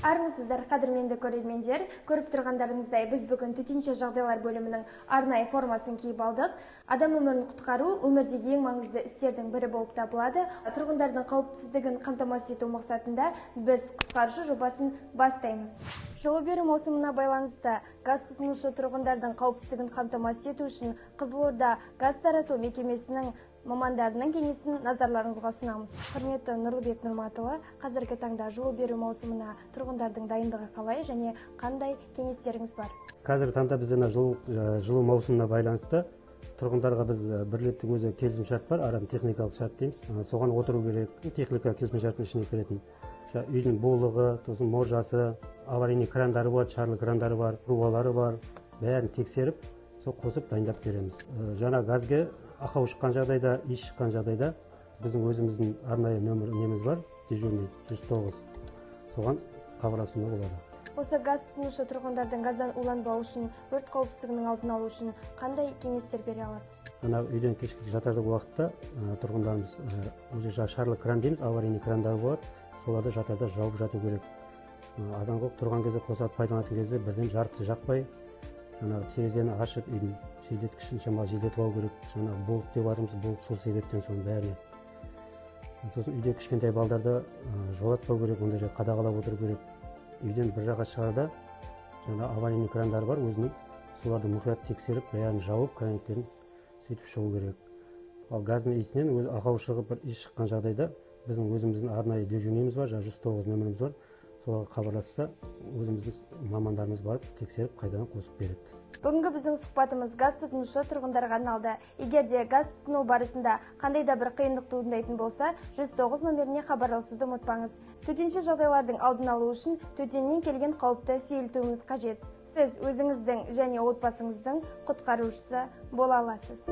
Армысыздар, қадірменді көрермендер. Көріп тұрғандарыңыздай, біз бүгін төтенше жағдайлар бөлімінің арнайы формасын киіп алдық. Адам өмірін құтқару өмірдегі ең маңызды істердің бірі болып табылады. Тұрғындардың қауіпсіздігін қамтамасыз ету мақсатында біз құтқарушы жобасын бастаймыз. Жылу беру маусымына байланысты газ тұтынушы тұрғындардың қауіпсіздігін қамтамасыз ету үшін Қызылорда газ тарату мекемесінің мамандарының кеңесін назарларыңызға ұсынамыз. Құрметті Нұрлыбек Нұрматұлы, қазіргі таңда жылу беру маусымына тұрғындардың дайындығы қалай және қандай кеңестеріңіз бар? Қазіргі таңда бізде жылу маусымына байланысты тұрғындарға біз бірлеттің өзі келісімшарт бар, арам техникалық шарт дейміз. Соған отыру керек. Техника келісімшарттың ішіне кіретін. Үйдің болығы, тосын моржасы, аварийный крандары бар, шарлы крандары бар, трубалары бар, бәрін тексеріп, сол қосып дайындап береміз. Жаңа газге ақау шыққан жағдайда, иіс шыққан жағдайда біздің өзіміздің арнайы неміз бар, дежурный 109. Соған хабарласуына болады. Осы газ тұтынушы тұрғындардың газдан уланбау үшін, өрт қауіпсіздігінің алдын алу үшін қандай кеңестер бере аласыз? Үйден кешкі жатардағы уақытта тұрғындарымыз өзі шарлы кран дейміз, аварийный крандар болады, соларды жатарда жауып жату керек. Азан-көк тұрған кезде, қосады пайдаланатын кезде бірден жарықты жақпай, терезені ашып, үйдің желдеткішін шамалы желдетіп алу керек. Болып деп жатырмыз, болып сол себептен соның бәріне. Сосын үйде кішкентай балдарды жолатпау керек, ондай жай қадағалап отыру керек. Үйден бір жаққа шығарда аварийный крандар бар өзінің, соларды мұқият тексеріп, бәрін жауып, краниктерін сөйтіп шығу керек. Ал газдың иісінен өз ақау шығып бір иіс шыққан жағдайда біздің өзіміздің арнайы дежурныйымыз бар, 109 нөміріміз бар. Соларға хабарласса, өзіміздің мамандарымыз барып тексеріп, қайдан қосып береді. Бүгінгі біздің сұхбатымыз газ тұтынушы тұрғындарға арналды. Егер де газ тұтыну барысында қандай да бір қиындық туындайтын болса, 109 нөміріне хабарласуды ұмытпаңыз. Төтенше жағдайлардың алдын алу үшін төтеннен келген қауіпті сейілтуіміз қажет. Сіз өзіңіздің және отбасыңыздың құтқарушысы бола аласыз.